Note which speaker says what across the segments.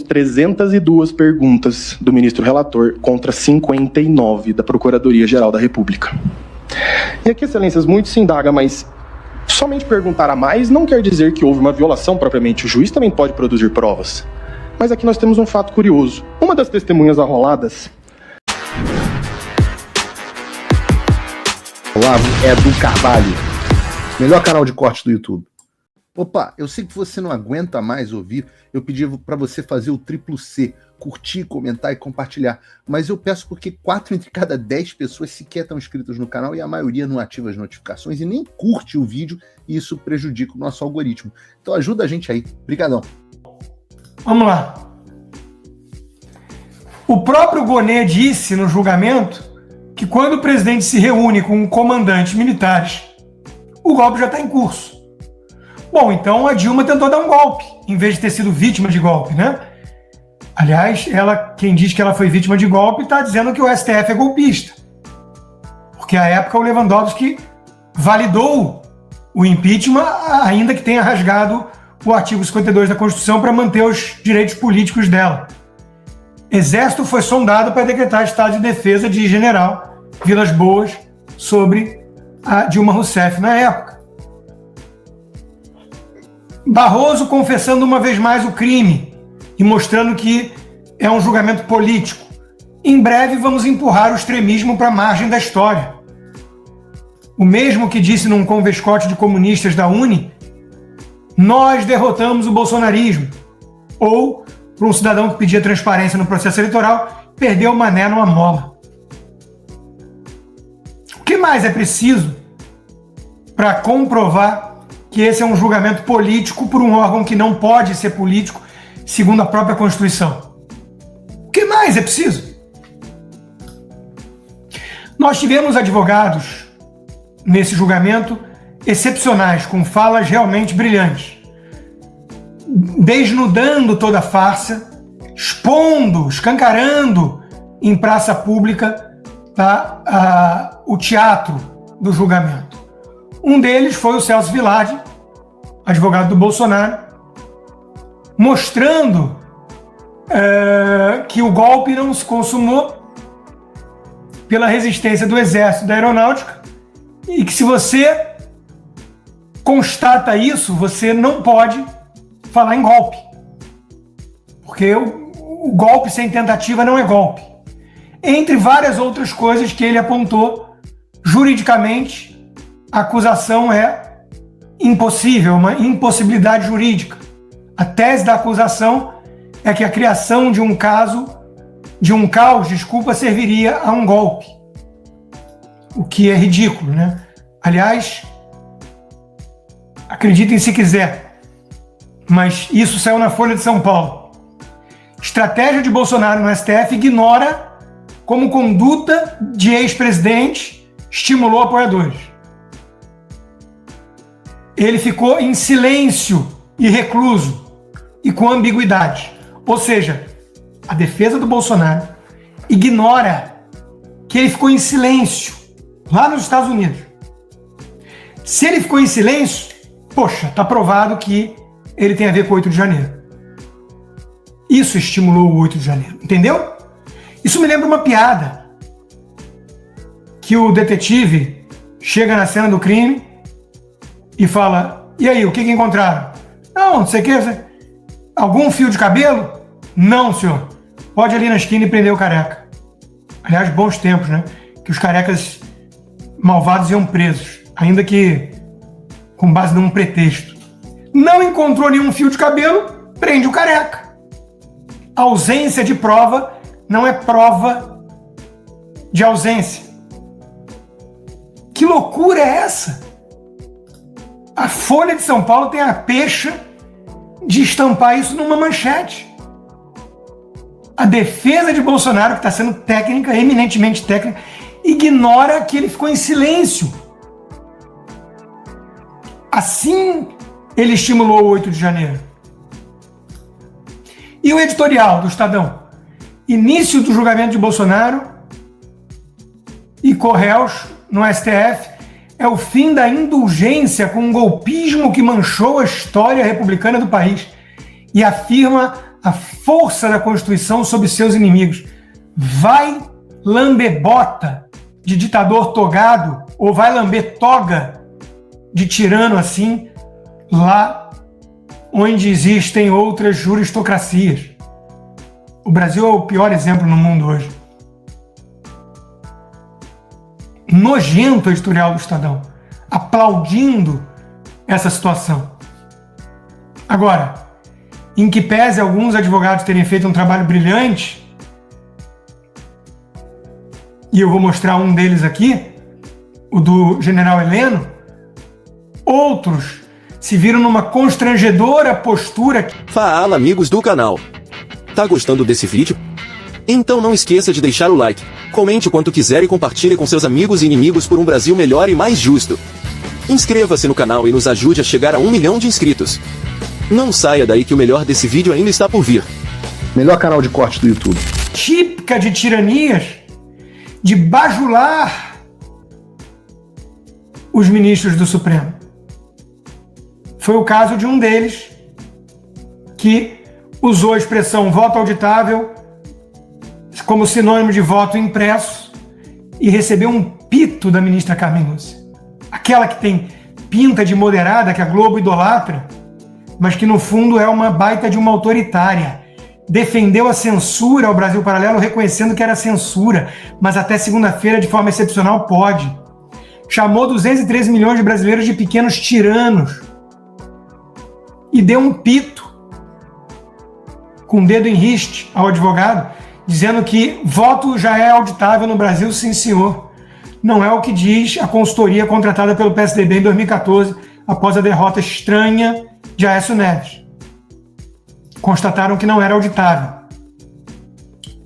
Speaker 1: 302 perguntas do ministro relator contra 59 da Procuradoria-Geral da República. E aqui, excelências, muito se indaga, mas somente perguntar a mais não quer dizer que houve uma violação propriamente. O juiz também pode produzir provas. Mas aqui nós temos um fato curioso. Uma das testemunhas arroladas,
Speaker 2: Olavo é do Carvalho, melhor canal de corte do YouTube. Opa, eu sei que você não aguenta mais ouvir, eu pedi para você fazer o triplo C, curtir, comentar e compartilhar, mas eu peço porque 4 entre cada 10 pessoas sequer estão inscritas no canal e a maioria não ativa as notificações e nem curte o vídeo, e isso prejudica o nosso algoritmo. Então ajuda a gente aí, brigadão.
Speaker 3: Vamos lá. O próprio Gonê disse no julgamento que quando o presidente se reúne com comandantes militares, o golpe já está em curso. Bom, então a Dilma tentou dar um golpe, em vez de ter sido vítima de golpe, né? Aliás, quem diz que ela foi vítima de golpe está dizendo que o STF é golpista. Porque à época o Lewandowski validou o impeachment, ainda que tenha rasgado o artigo 52 da Constituição para manter os direitos políticos dela. Exército foi sondado para decretar estado de defesa de general Vilas Boas sobre a Dilma Rousseff na época. Barroso confessando uma vez mais o crime e mostrando que é um julgamento político. Em breve vamos empurrar o extremismo para a margem da história. O mesmo que disse num convescote de comunistas da UNE, nós derrotamos o bolsonarismo. Ou, para um cidadão que pedia transparência no processo eleitoral, perdeu o mané numa mola. O que mais é preciso para comprovar que esse é um julgamento político por um órgão que não pode ser político, segundo a própria Constituição? O que mais é preciso? Nós tivemos advogados nesse julgamento excepcionais, com falas realmente brilhantes, desnudando toda a farsa, expondo, escancarando em praça pública, tá, o teatro do julgamento. Um deles foi o Celso Vilardi, advogado do Bolsonaro, mostrando que o golpe não se consumou pela resistência do Exército, da Aeronáutica, e que se você constata isso, você não pode falar em golpe. Porque o golpe sem tentativa não é golpe. Entre várias outras coisas que ele apontou, juridicamente, a acusação é impossível, uma impossibilidade jurídica. A tese da acusação é que a criação de um caos, serviria a um golpe. O que é ridículo, né? Aliás, acreditem se quiser, mas isso saiu na Folha de São Paulo. Estratégia de Bolsonaro no STF ignora como conduta de ex-presidente estimulou apoiadores. Ele ficou em silêncio e recluso e com ambiguidade. Ou seja, a defesa do Bolsonaro ignora que ele ficou em silêncio lá nos Estados Unidos. Se ele ficou em silêncio, poxa, está provado que ele tem a ver com o 8 de janeiro. Isso estimulou o 8 de janeiro, entendeu? Isso me lembra uma piada. Que o detetive chega na cena do crime e fala: e aí, o que encontraram? Não sei o que. Algum fio de cabelo? Não, senhor. Pode ir ali na esquina e prender o careca. Aliás, bons tempos, né? Que os carecas malvados iam presos, ainda que com base num pretexto. Não encontrou nenhum fio de cabelo, prende o careca. A ausência de prova não é prova de ausência. Que loucura é essa? A Folha de São Paulo tem a pecha de estampar isso numa manchete. A defesa de Bolsonaro, que está sendo técnica, eminentemente técnica, ignora que ele ficou em silêncio. Assim ele estimulou o 8 de janeiro. E o editorial do Estadão? Início do julgamento de Bolsonaro e corréus no STF é o fim da indulgência com um golpismo que manchou a história republicana do país e afirma a força da Constituição sobre seus inimigos. Vai lamber bota de ditador togado, ou vai lamber toga de tirano assim, lá onde existem outras juristocracias. O Brasil é o pior exemplo no mundo hoje. Nojento o editorial do Estadão, aplaudindo essa situação. Agora, em que pese alguns advogados terem feito um trabalho brilhante, e eu vou mostrar um deles aqui, o do general Heleno, outros se viram numa constrangedora postura.
Speaker 4: Fala, amigos do canal. Tá gostando desse vídeo? Então não esqueça de deixar o like, comente o quanto quiser e compartilhe com seus amigos e inimigos por um Brasil melhor e mais justo. Inscreva-se no canal e nos ajude a chegar a 1 milhão de inscritos. Não saia daí que o melhor desse vídeo ainda está por vir.
Speaker 2: Melhor canal de corte do YouTube.
Speaker 3: Típica de tiranias, de bajular os ministros do Supremo. Foi o caso de um deles que usou a expressão voto auditável como sinônimo de voto impresso e recebeu um pito da ministra Carmen Lúcia. Aquela que tem pinta de moderada, que a Globo idolatra, mas que no fundo é uma baita de uma autoritária. Defendeu a censura ao Brasil Paralelo, reconhecendo que era censura, mas até segunda-feira, de forma excepcional, pode. Chamou 213 milhões de brasileiros de pequenos tiranos e deu um pito com o dedo em riste ao advogado, dizendo que voto já é auditável no Brasil, sim senhor. Não é o que diz a consultoria contratada pelo PSDB em 2014, após a derrota estranha de Aécio Neves. Constataram que não era auditável.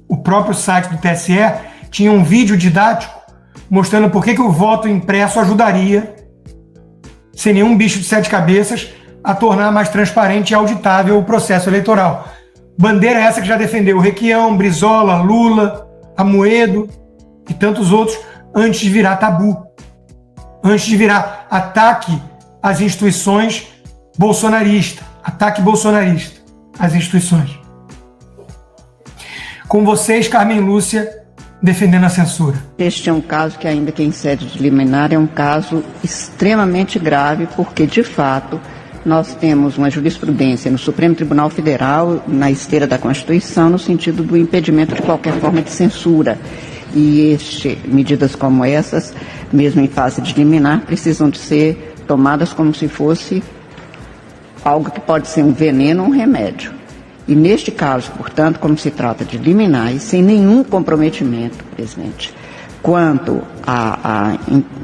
Speaker 3: O próprio site do TSE tinha um vídeo didático mostrando por que o voto impresso ajudaria, sem nenhum bicho de 7 cabeças, a tornar mais transparente e auditável o processo eleitoral. Bandeira essa que já defendeu Requião, Brizola, Lula, Amoedo e tantos outros antes de virar tabu, antes de virar ataque às instituições bolsonarista, ataque bolsonarista às instituições. Com vocês, Carmen Lúcia, defendendo a censura.
Speaker 5: Este é um caso que, ainda que em sede de liminar, é um caso extremamente grave, porque, de fato, nós temos uma jurisprudência no Supremo Tribunal Federal, na esteira da Constituição, no sentido do impedimento de qualquer forma de censura. E medidas como essas, mesmo em fase de liminar, precisam de ser tomadas como se fosse algo que pode ser um veneno ou um remédio. E neste caso, portanto, como se trata de liminar e sem nenhum comprometimento, presidente, quanto à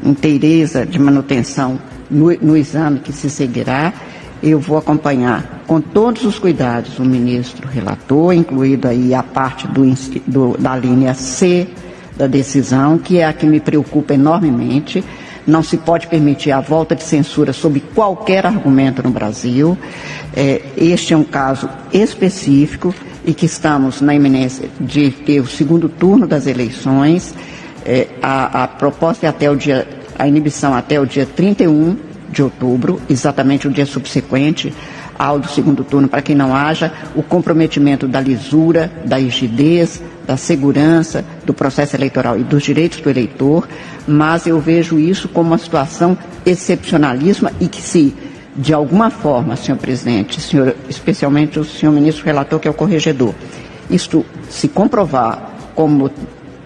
Speaker 5: inteireza de manutenção no exame que se seguirá, eu vou acompanhar com todos os cuidados o ministro relator, incluído aí a parte da linha C da decisão, que é a que me preocupa enormemente. Não se pode permitir a volta de censura sob qualquer argumento no Brasil. Este é um caso específico e que estamos na iminência de ter o segundo turno das eleições. A proposta é a inibição até o dia 31 de outubro, exatamente o dia subsequente ao do segundo turno, para que não haja o comprometimento da lisura, da rigidez, da segurança do processo eleitoral e dos direitos do eleitor, mas eu vejo isso como uma situação excepcionalíssima e que, se de alguma forma, senhor presidente, especialmente o senhor ministro relator, que é o corregedor, isto se comprovar como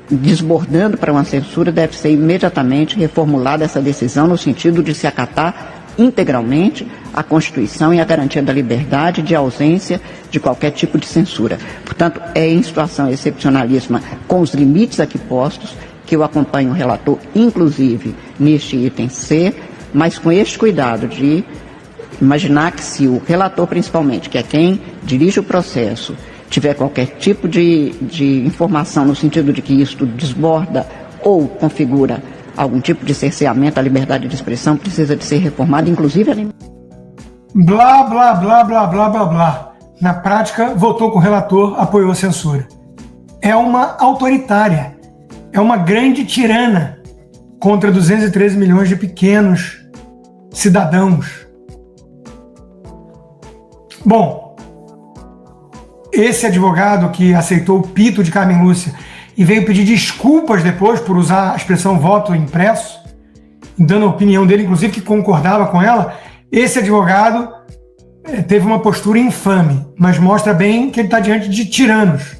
Speaker 5: desbordando para uma censura, deve ser imediatamente reformulada essa decisão no sentido de se acatar integralmente a Constituição e a garantia da liberdade de ausência de qualquer tipo de censura. Portanto, é em situação excepcionalíssima, com os limites aqui postos, que eu acompanho o relator, inclusive neste item C, mas com este cuidado de imaginar que, se o relator, principalmente, que é quem dirige o processo, tiver qualquer tipo de informação no sentido de que isto desborda ou configura algum tipo de cerceamento à liberdade de expressão, precisa de ser reformado, inclusive
Speaker 3: blá, blá, blá, blá, blá, blá, blá. Na prática, votou com o relator, apoiou a censura. É uma autoritária, é uma grande tirana contra 213 milhões de pequenos cidadãos. Bom, esse advogado que aceitou o pito de Carmen Lúcia e veio pedir desculpas depois por usar a expressão voto impresso, dando a opinião dele, inclusive, que concordava com ela, esse advogado teve uma postura infame, mas mostra bem que ele está diante de tiranos.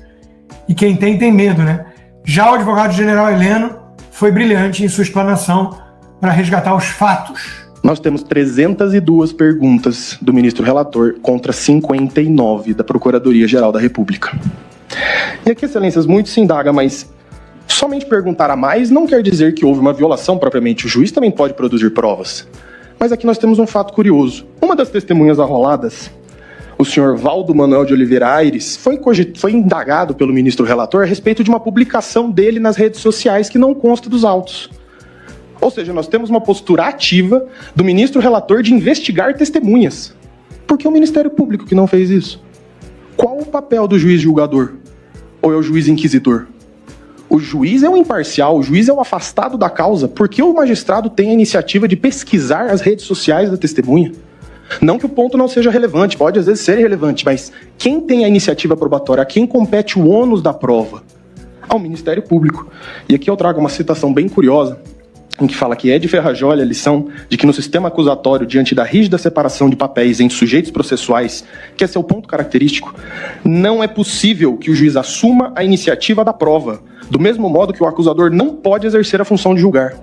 Speaker 3: E quem tem medo, né? Já o advogado general Heleno foi brilhante em sua explanação para resgatar os fatos.
Speaker 1: Nós temos 302 perguntas do ministro relator contra 59 da Procuradoria-Geral da República. E aqui, excelências, muito se indaga, mas somente perguntar a mais não quer dizer que houve uma violação propriamente. O juiz também pode produzir provas. Mas aqui nós temos um fato curioso. Uma das testemunhas arroladas, o senhor Valdo Manuel de Oliveira Aires, foi indagado pelo ministro relator a respeito de uma publicação dele nas redes sociais que não consta dos autos. Ou seja, nós temos uma postura ativa do ministro relator de investigar testemunhas. Por que o Ministério Público que não fez isso? Qual o papel do juiz julgador? Ou é o juiz inquisidor? O juiz é o imparcial, o juiz é o afastado da causa. Por que o magistrado tem a iniciativa de pesquisar as redes sociais da testemunha? Não que o ponto não seja relevante, pode às vezes ser relevante, mas quem tem a iniciativa probatória, a quem compete o ônus da prova? Ao Ministério Público. E aqui eu trago uma citação bem curiosa, em que fala que é de ferrajolha a lição de que no sistema acusatório, diante da rígida separação de papéis entre sujeitos processuais, que é seu ponto característico, não é possível que o juiz assuma a iniciativa da prova, do mesmo modo que o acusador não pode exercer a função de julgar.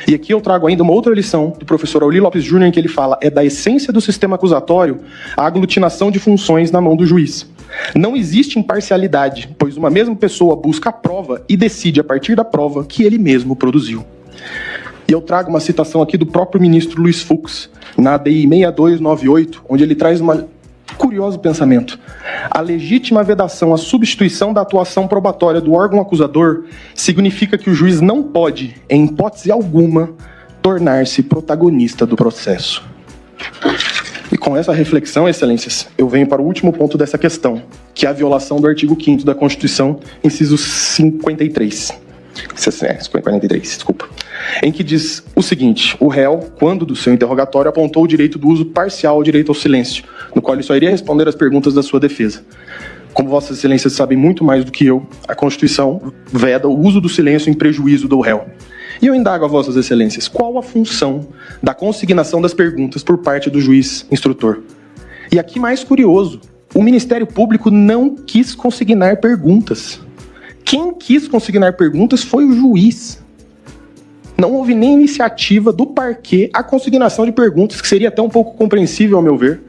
Speaker 1: E aqui eu trago ainda uma outra lição do professor Auli Lopes Júnior, em que ele fala é da essência do sistema acusatório a aglutinação de funções na mão do juiz. Não existe imparcialidade, pois uma mesma pessoa busca a prova e decide a partir da prova que ele mesmo produziu. E eu trago uma citação aqui do próprio ministro Luiz Fux, na ADI 6298, onde ele traz um curioso pensamento. A legítima vedação à substituição da atuação probatória do órgão acusador significa que o juiz não pode, em hipótese alguma, tornar-se protagonista do processo. E com essa reflexão, excelências, eu venho para o último ponto dessa questão, que é a violação do artigo 5º da Constituição, inciso 53. 43, desculpa. Em que diz o seguinte: o réu, quando do seu interrogatório, apontou o direito do uso parcial ao direito ao silêncio, no qual ele só iria responder às perguntas da sua defesa. Como vossas excelências sabem muito mais do que eu, a Constituição veda o uso do silêncio em prejuízo do réu. E eu indago a vossas excelências, qual a função da consignação das perguntas por parte do juiz instrutor? E aqui mais curioso, o Ministério Público não quis consignar perguntas. Quem quis consignar perguntas foi o juiz. Não houve nem iniciativa do parquê a consignação de perguntas, que seria até um pouco compreensível, ao meu ver.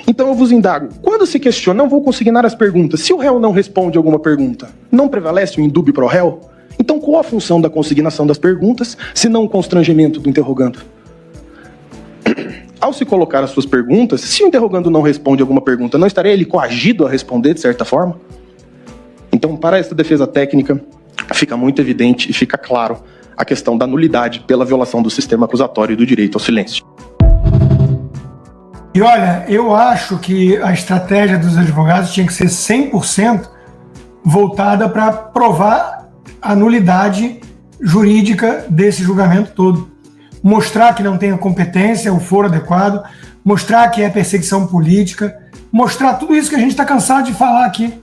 Speaker 1: Então eu vos indago, quando se questiona, não vou consignar as perguntas, se o réu não responde alguma pergunta, não prevalece o indúbio pro réu? Então qual a função da consignação das perguntas, se não o constrangimento do interrogando? Ao se colocar as suas perguntas, se o interrogando não responde alguma pergunta, não estaria ele coagido a responder de certa forma? Então, para essa defesa técnica, fica muito evidente e fica claro a questão da nulidade pela violação do sistema acusatório e do direito ao silêncio.
Speaker 3: E olha, eu acho que a estratégia dos advogados tinha que ser 100% voltada para provar a nulidade jurídica desse julgamento todo. Mostrar que não tem a competência, o foro adequado, mostrar que é perseguição política, mostrar tudo isso que a gente está cansado de falar aqui.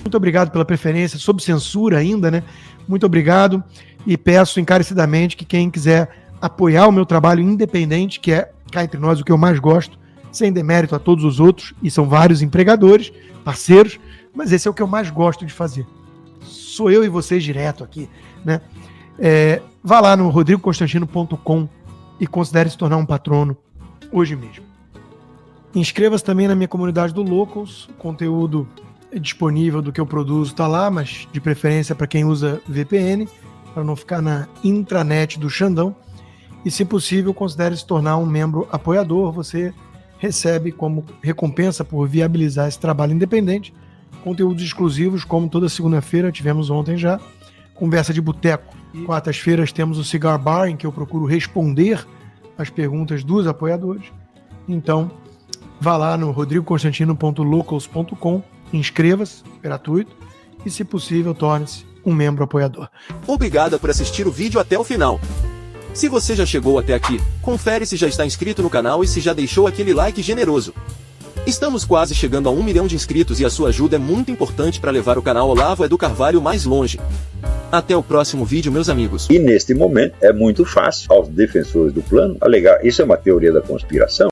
Speaker 6: Muito obrigado pela preferência, sob censura ainda, né? Muito obrigado e peço encarecidamente que quem quiser apoiar o meu trabalho independente, que é, cá entre nós, o que eu mais gosto, sem demérito a todos os outros, e são vários empregadores, parceiros, mas esse é o que eu mais gosto de fazer. Sou eu e vocês direto aqui, né? Vá lá no rodrigoconstantino.com e considere se tornar um patrono hoje mesmo. Inscreva-se também na minha comunidade do Locals, conteúdo disponível do que eu produzo está lá, mas de preferência para quem usa VPN, para não ficar na intranet do Xandão. E, se possível, considere se tornar um membro apoiador. Você recebe como recompensa por viabilizar esse trabalho independente conteúdos exclusivos, como toda segunda-feira, tivemos ontem já, conversa de boteco. Quartas-feiras temos o Cigar Bar, em que eu procuro responder as perguntas dos apoiadores. Então, vá lá no rodrigoconstantino.locals.com, inscreva-se, gratuito, e, se possível, torne-se um membro apoiador.
Speaker 4: Obrigado por assistir o vídeo até o final. Se você já chegou até aqui, confere se já está inscrito no canal e se já deixou aquele like generoso. Estamos quase chegando a 1 milhão de inscritos e a sua ajuda é muito importante para levar o canal Olavo Edu Carvalho mais longe. Até o próximo vídeo, meus amigos.
Speaker 7: E neste momento é muito fácil aos defensores do plano alegar, isso é uma teoria da conspiração.